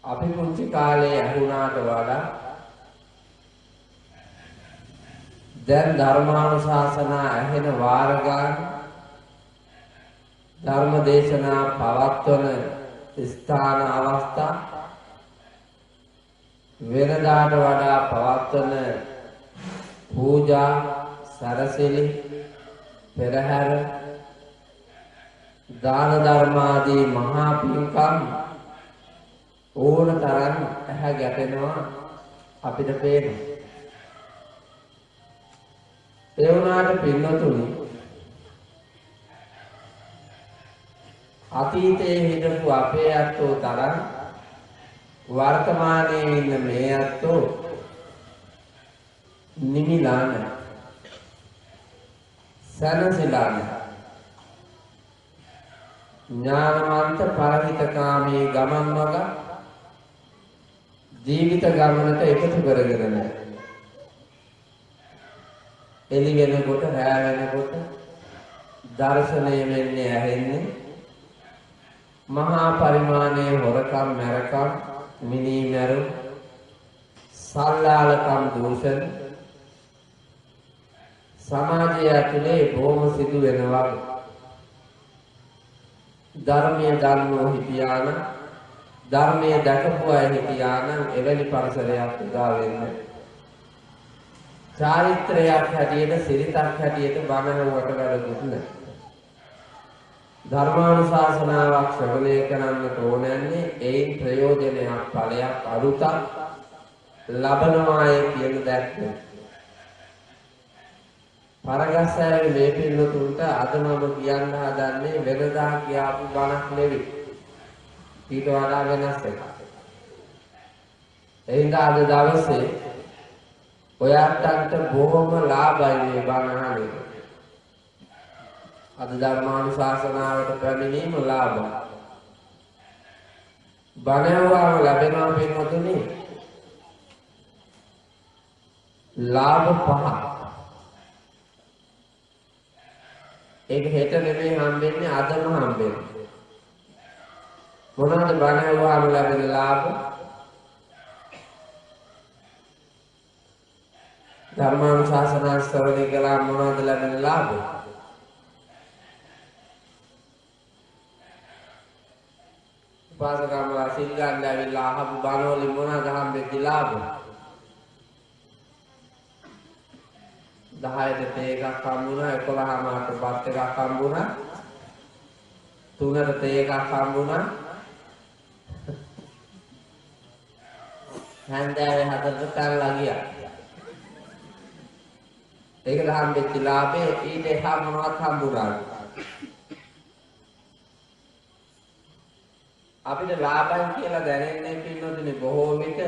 අපි පුංචි කාලේ ඇහුණාට වඩා දැන් ධර්මානුශාසනා ඇහෙන වාර ගන්න ධර්ම දේශනා පවත්වන ස්ථාන අවස්ථා වෙනදාට වඩා පවත්වන පූජා සරසිලි පෙරහැර දාන ධර්මාදී මහා පින්කම් ඕන තරම් ඇහැ ගැටෙනවා අපිට පේනවා. ඒ වුණාට පින්නතුනි අතීතයේ හිටපු අපේ අත්ෝ තරම් වර්තමානයේ ඉන්න මේ අත්ෝ නිමිලා නැහැ. සනසිලා නැහැ. ඥානවන්ත පරිහිතකාමී ගමන් මඟ ජීවිත ගමනට එකතු කරගෙන නැහැ. එළි වෙනකොට රැ වෙනකොට දර්ශනය වෙන්නේ ඇහෙන්නේ මහා පරිමාණයේ හොරකම් මැරකම් මිනී මැරු සල්ලාලකම් දූෂණ සමාජය ඇතුලේ බොහොම සිදු වෙනවා. ධර්මයේ දන්නෝ හිටියානම් ධර්මයේ දැකපු අය හිටියානම් එවැනි පරිසරයක් උදා වෙන්නේ. චාරිත්‍රයක් හැටියට සිරිතක් හැටියට බණහුවට වැඩකුත් නැහැ. ධර්මානුශාසනාවක් ශ්‍රවණය කරන්නට ඕනන්නේ ඒන් ප්‍රයෝජනයක් ඵලයක් අරුතක් ලබනවාය කියන දැක්ක. පරගස්සෑවේ මේ පින්නතුන්ට අද මම කියන්න හදන්නේ වෙනදා කියාපු බණක් නෙවෙයි. ඊට වඩා වෙනස් එකක්. එයින්ද අද දවසේ ඔයාටන්ට බොහොම ලාභයි මේ බණ අහන්නේ. අද ධර්මානුශාසනාවට පැමිණීම ලාභයි. බණවම ලැබෙනවා පින්වතුනි. ලාභ පහ. ඒක හෙට නෙමෙයි හම්බෙන්නේ අදම හම්බෙන්නේ. මොනවද බණවම ලැබෙන ලාභ? ධර්මානුශාසනා ශ්‍රවණය කළා මොනවද ලැබෙන ලාභ? පාසකම්ලා සිල් ගන්න ඇවිල්ලා අහපු බණ වලින් මොනවද හම්බෙච්ච ලාභ? 10ට තේ එකක් හම්බුණා, 11මාට බත් එකක් හම්බුණා, 3ට තේ එකක් හම්බුණා, හන්දෑවේ 4ට කල්ලා ගියා. ඒක හම්බෙච්ච ලාභේ ඊට එහා මොනවත් හම්බුණාද? අපිට ලාභයි කියලා දැනෙන්නේ පින්නොදින බොහෝ විට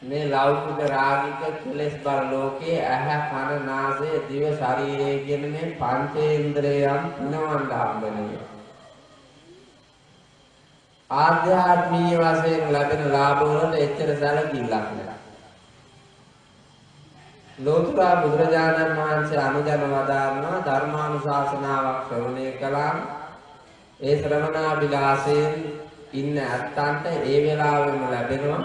මේ ලෞකික රාගික කෙලෙස් බර ලෝකයේ ඇහැ කන නාසය දිව ශරීරය කියන මේ පංචේන්ද්‍රයන් පිනවන්න හම්බෙන්නේ. ආධ්‍යාත්මීය වශයෙන් ලැබෙන ලාභ වලට එච්චර සැලකිල්ලක් නැහැ. ලෝතුරා බුදුරජාණන් වහන්සේ අනුදැන වදාරනවා ධර්මානුශාසනාවක් ශ්‍රවණය කළාම ඒ ශ්‍රවණාභිලාෂයෙන් ඉන්න ඇත්තන්ට ඒ වෙලාවෙම ලැබෙනවා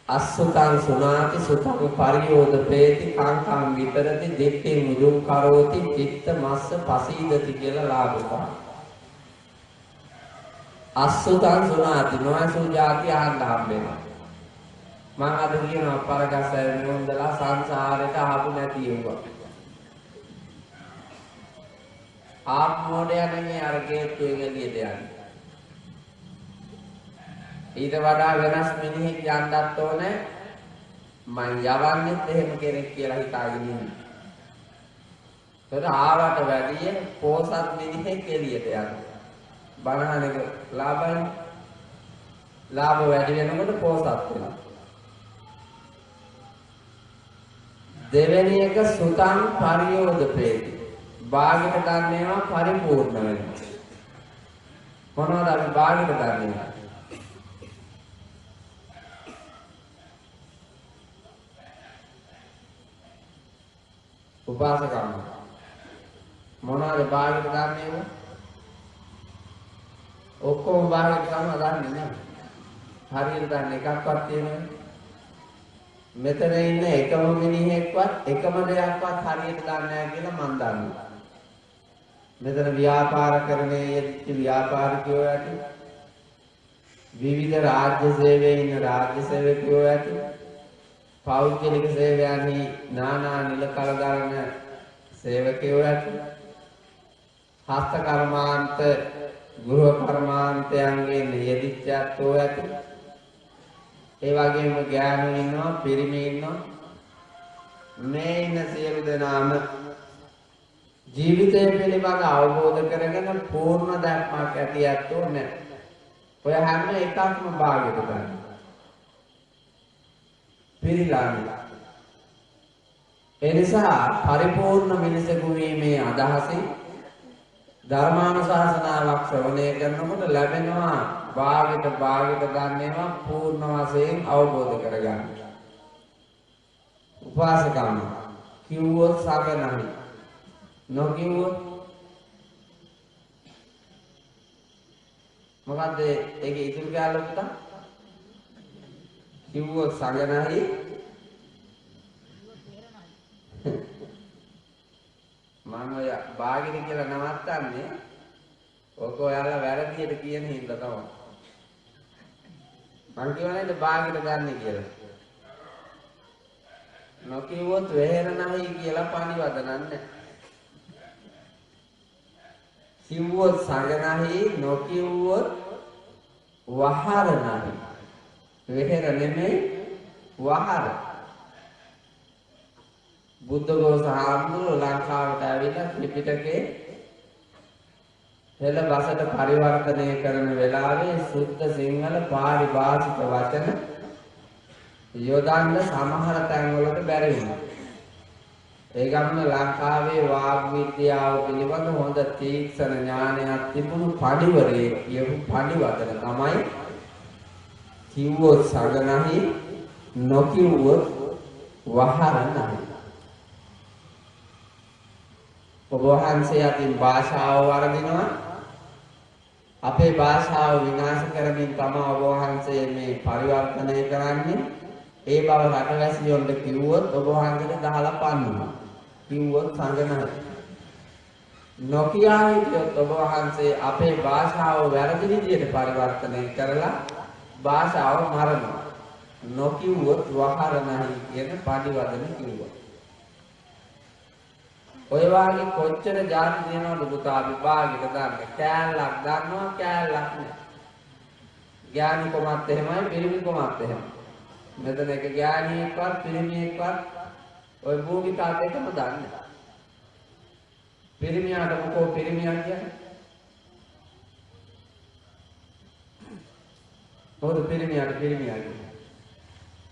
අස්සුතං සුනාති සුතං පරියෝදපේති කාංකං විතරති දෙක්ඛේ මුදුං කරෝති චිත්ත මස්ස පසීදති කියලා ලාභක. අස්සුතං සුනාති නොයසුන් જાති ආහන්න හම්බෙනවා. මම අද කියනවා පරගස්සයෙන් හොඳලා සංසාරයට ආපු නැති ඒවා. ආත්මෝඩය නෙමෙයි අර ගේට්ටුවෙන් එළියට යන්නේ. ඊට වඩා වෙනස් මිනිහෙක් යන්නත් ඕනේ. මං යවන්නෙත් එහෙම කෙනෙක් කියලා හිතාගෙන ඉන්නේ. ඒතර ආවට වැඩිය පෝසත් මිනිහෙක් එළියට යනවා. බණහන එක ලාභයි. ලාභ වැඩි වෙනකොට පෝසත් වෙනවා. දෙවෙනි එක සුතං පරියෝදපේති. භාගයට ගන්නේවා පරිපූර්ණ වෙනවා. මොනවද අපි භාගයට ගන්නවා? උපාසකම් මොනවද භාගයට ගන්නේවා? ඔක්කොම බාහිර කම දන්නේ නැහැ. හරියට දන්නේ එකක්වත් තියෙනවද? මෙතන ඉන්න එකම මිනිහෙක්වත් එකම දෙයක්වත් හරියට දන්නේ නැහැ කියලා මම දන්නවා. මෙතන ව්‍යාපාර කරන්නේ යෙච්ච ව්‍යාපාරිකයෝ ඇති. විවිධ රාජ්‍ය සේවයේ ඉන්න රාජ්‍ය සේවකයෝ ඇති. පෞද්ගලික සේවයන්හි නානා නිල කළදරන සේවකයෝ ඇති. හස්ත කර්මාන්ත ගෘහ කර්මාන්තයන්ගෙන් යෙදිච්ච ඇත්තෝ ඇති. ඒ වගේම ඥානු ඉන්නවා, පිරිමි ඉන්නවා. මේ ඉන්න සියලු දෙනාම ජීවිතය පිළිබඳ අවබෝධ කරගෙන පූර්ණ දැක්මක් ඇති ඇත්තෝ නැහැ. ඔය හැම එකක්ම භාගයට ගන්න. පිළිගන්න. ඒ නිසා පරිපූර්ණ මිනිසෙකු වීමේ අදහසින් ධර්මානුශාසනාවක් ශ්‍රවණය කරනකොට ලැබෙනවා භාගයට ගන්නේවා පූර්ණ වශයෙන් අවබෝධ කරගන්න. උපාසකම් කිව්වොත් සාගනහි නොකිව්වොත් මොකද්ද ඒකේ ඉතුරු කැලේ පුතා? කිව්වොත් සාගනහි මම ඔය භාගිත කියලා නවත්තන්නේ ඔක ඔයාලා වැරදියට කියන හින්දා තමයි. මම කියවනේ භාගිත ගන්න කියලා. නොකියුවොත් වෙහෙර නැහැ කියලා පණිවද නන්නේ. කිව්වොත් සංග නැහැ, නොකියුවොත් වහර නැහැ. වෙහෙර නෙමෙයි වහර. බුද්ධඝෝෂ හාමුදුරුවෝ ලංකාවට ඇවිල්ලා ත්‍රිපිටකේ හෙළ බසට පරිවර්තනය කරන වෙලාවේ සුද්ධ සිංහල පාරිභාෂික වචන යොදන්න සමහර තැන්වලට බැරි වුණා. ඒ ගමන ලංකාවේ වාග් විද්‍යාව පිළිබඳ හොඳ තීක්ෂණ ඥානයක් තිබුණු පඬිවරයෙක් කියපු පඬිවතන තමයි කිව්වොත් සග නැහැ, නොකිව්වොත් වහර නැහැ. ඔබ වහන්සේ අතින් භාෂාව වර්ධිනවා. අපේ භාෂාව විනාශ කරමින් තමයි ඔබ වහන්සේ මේ පරිවර්තනය කරන්නේ. ඒ බව රටවැසියොන්ට කිව්වොත් ඔබ වහන්සේට දහලා පන්නවා. කිව්වොත් සංගනහ. නොකියා හිටියොත් ඔබ වහන්සේ අපේ භාෂාව වැරදි විදියට පරිවර්තනය කරලා භාෂාව මරනවා. නොකිව්වොත් වහර නැහැ කියන පරිවර්තන කිව්වා. ඔය වාගේ කොච්චර ಜಾති දෙනවද පුතා විභාගෙට දාන්න කෑල්ලක් ගන්නවා කෑල්ලක් නෑ. ඥානි කොමත් එහෙමයි පිරිමි කොමත් එහෙමයි. මෙතන එක ඥානියෙක්වත් පිරිමියෙක්වත් ඔය භූමිකා දෙකම දන්නේ. පිරිමියාට මොකෝ පිරිමියා කියන්නේ? මොකද පිරිමියාට පිරිමියා කියන්නේ?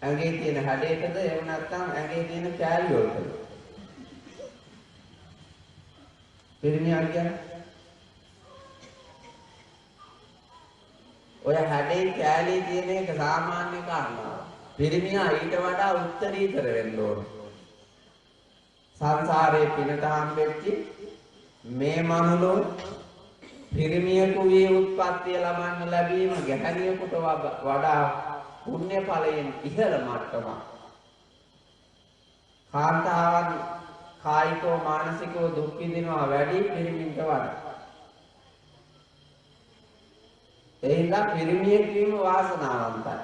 ඇඟේ තියෙන හැඩයටද එහෙම නැත්නම් ඇඟේ තියෙන කෑලි වලටද? පිරිමියා කියන්නේ ඔය හැඩේ කැලේ තියෙන එක සාමාන්‍ය කාරණාවක්. පිරිමියා ඊට වඩා උත්තරීතර වෙන්න ඕන. සංසාරේ පිනට හම්බෙච්ච මේ මනුලෝ පිරිමියෙකු වී උත්පත්තිය ලබන්න ලැබීම ගැහැණියෙකුට වඩා පුණ්‍ය ඵලයෙන් ඉහළ මට්ටමක්. කාන්තාවන් කායිකව මානසිකව දුක් විඳිනවා වැඩි පිරිමින්ට වඩා. ඒ හින්දා පිරිමියෙක් වීම වාසනාවන්තයි.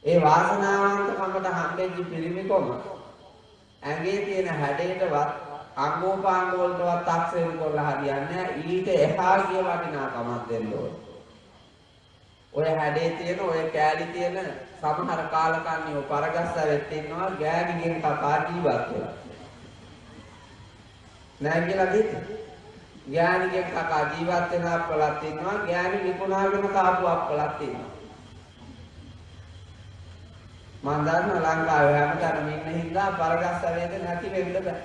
ඒ වාසනාවන්තකමට හම්බෙච්ච පිරිමිකම ඇඟේ තියෙන හැඩයටවත් අංගෝපාංග වලටවත් අක්ෂේප කරලා හරියන්නේ ඊට එහා ගිය වටිනාකමක් දෙන්න ඕනේ. ඔය හැඩේ තියෙන ඔය කෑලි තියෙන සමහර කාලකන්ණියෝ පරගස්සවෙත් ඉන්නවා ගෑණිගෙන් කකා ජීවත් වෙලා. නෑ කියලා දෙන්නේ. ඥානිකෙක් කකා ජීවත් වෙන අප්පලත් ඉන්නවා, ඥානි විකුණාගෙන කාපු අප්පලත් ඉන්නවා. මම දන්නවා ලංකාවේ හැමතැනම ඉන්න හින්දා පරගස්ස වේද නැති වෙන්න බෑ.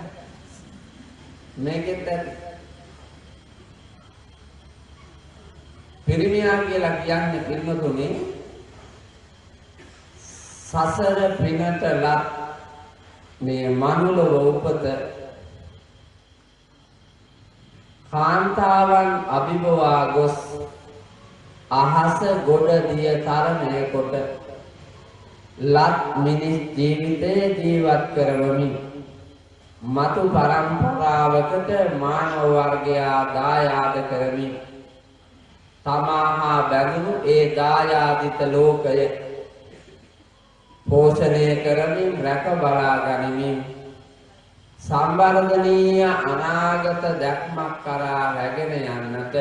මේකෙත් ඇති. පිරිමියා කියලා කියන්නේ පිරිමතුනේ සසර පිනටලත් මේ මනුලව උපත කාන්තාවන් අභිභවා ගොස් අහස ගොඩ දිය තරණය කොට ලත් මිනිස් ජීවිතයේ ජීවත් කරවමින් මතු පරම්පරාවකට මානව වර්ගයා දායාද කරමින් තමාහා බැඳුණු ඒ දායාදිත ලෝකය පෝෂණය කරමින් රැක බලා ගනිමින් සම්වර්ධනීය අනාගත දැක්මක් කරා රැගෙන යන්නට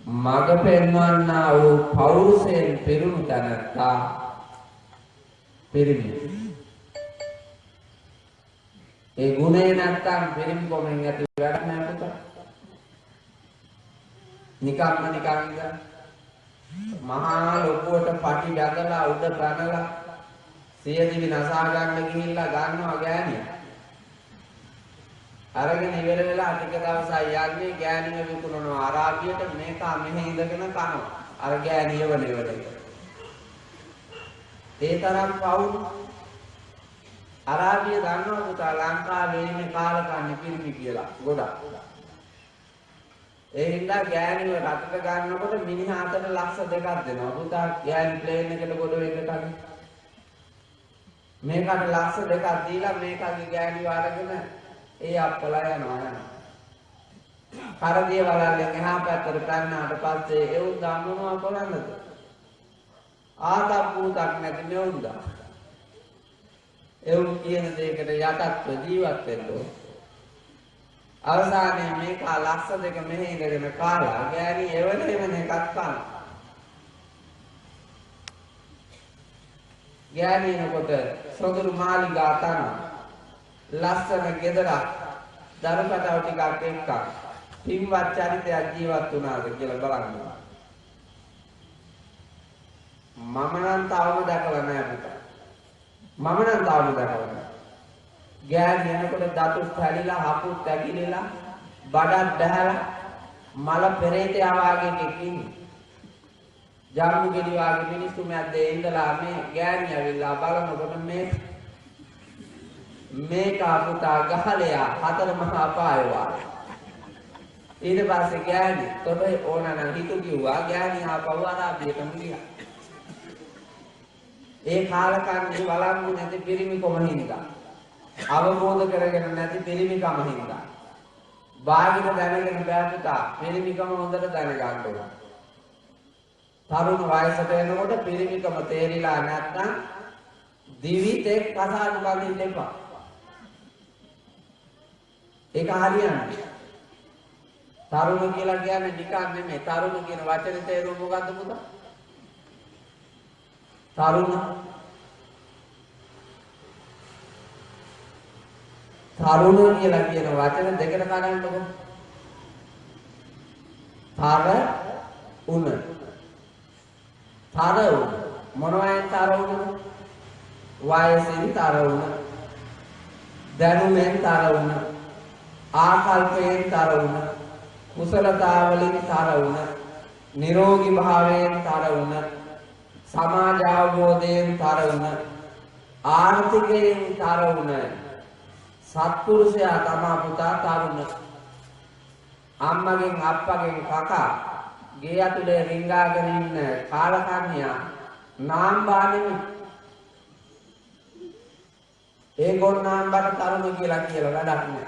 මඟ පෙන්වන්නා වූ පෞරුෂයෙන් පිරුණු තැනැත්තා පිරිමි. ඒ ගුණේ නැත්තම් පිරිමි කොමෙන් ඇති වැඩක් නෑ පුතා. නිකන් මහා ලොකුවට පටි බැඳලා උඩ පැනලා සියදිවි නසා ගන්න ගිහිල්ලා ගන්නවා ගෑණිය. අරගෙන ඉවර වෙලා ටික දවසක් යන්නේ ගෑණිය විකුණනවා අරාබියට මේක මෙහෙ ඉඳගෙන කනවා. අර ගෑණියව නෙවෙයි. ඒ තරම් පවුල් අරාබිය දන්නවා පුතා ලංකාවේ ඉන්නේ කාලකන්ණි පිරිමි කියලා ගොඩක්. ඒ හින්දා ගෑණිව රටට ගන්නකොට මිනිහා අතට ලක්ෂ 2ක් දෙනවා. පුතා ගෑණි ප්ලේන් එකට ගොඩ වෙන්නට මේකට ලක්ෂ 2ක් දීලා මේකගේ ගෑණිව අරගෙන ඒ අප්පලා යනවා. කරදිය වලල්ලෙන් එහා පැත්තට පැන්නාට පස්සේ එවුන් දන්නවනවා කොලන්නද? ආතප්පුතක් නැති නෙවුන්දා. එවුන් කියන දෙයකට යටත්ව ජීවත් වෙන්න ඕන. අවසානයේ මේක ලක්ෂ 2 මෙහෙ ඉඳගෙන කාලා ගෑණි එවන එකක් කනවා. ගෑණිනකොට සොඳුරු මාලිගා තන ලස්සන ගෙදරක් දරුපටව ටිකක් එක්ක පින්වත් චරිතයක් ජීවත් වුණාද කියලා බලන්න. මම නම් තාම දැකලා නැහැ පුතා. මම නම් තාම දැකලා නැහැ. ගෑණි එනකොට දතු පැලිලා හපුත් ඇකිලිලා බඩක් බහැලා මල පෙරේතයා වාගේ කිකින්නේ. ජම්මු ගෙඩි වාගේ මිනිස්සු මැද්දේ ඉඳලා මේ ගෑණි ඇවිල්ලා බලනකොට මේක පුතා ගහලයා හතර මහා අපාය වාගේ. ඊට පස්සේ ගෑණි තොබේ ඕනනම් හිතු කිව්වා ගෑණි ආපහු අරාබියටම ගියා. ඒ කාලකන්ණි වළංගු නැති පිරිමි කොමින්දා අවබෝධ කරගෙන නැති පිරිමිකම හින්දා බාහිර දැනගෙන බෑපුතා පිරිමිකම හොඳට දැනගන්න ඕන. තරුණ වයසට එනකොට පිරිමිකම තේරිලා නැත්නම් දිවිතෙක් කසාද බඳින්න එපා. ඒක හරියන්නේ. තරුණ කියලා කියන්නේ නිකන් නෙමෙයි. තරුණ කියන වචනේ තේරුම මොකද්ද පුතා? තරුණ කියලා කියන වචන දෙකට කඩන්නකො. තර උන. තර උන. මොනවයින් තර උන? වයසෙන් තර උන. දැනුමෙන් තර උන. ආකල්පයෙන් තර උන. කුසලතාවලින් තර උන. නිරෝගී භාවයෙන් තර උන. සමාජ අවබෝධයෙන් තර උන. ආර්ථිකයෙන් තර උන. සත්පුරුෂයා තමා පුතා තරුණ. අම්මගෙන් අප්පගෙන් කකා ගේ ඇතුලේ රිංගාගෙන ඉන්න කාලකන්‍යා නාම්බානෙමි. ඒගොල්ලෝ නාම්බට තරුණ කියලා වැඩක් නෑ.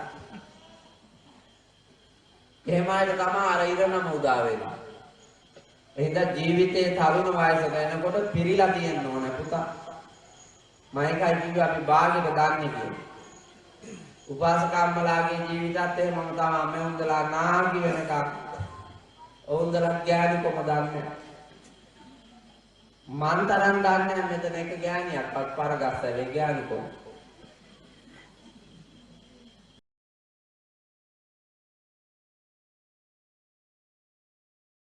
එහෙම අයට තමයි අර ඉරණම උදා වෙන්නේ. එහෙනම් ජීවිතයේ තරුණ වයසට එනකොට පිරීලා තියෙන්න ඕන පුතා. මම එකයි කිව්වේ අපි භාගයට ගන්න කියලා. උපාසකම්මලාගේ ජීවිතත් එහෙමම තමයි මෙවුන්දලා නාගි වෙනකම් ඔවුන්දලා ගෑණිකම දන්නේ. මන් තරම් දන්නේ මෙතන එක ගෑණියක් පරගස්සවේ ගෑණිකම.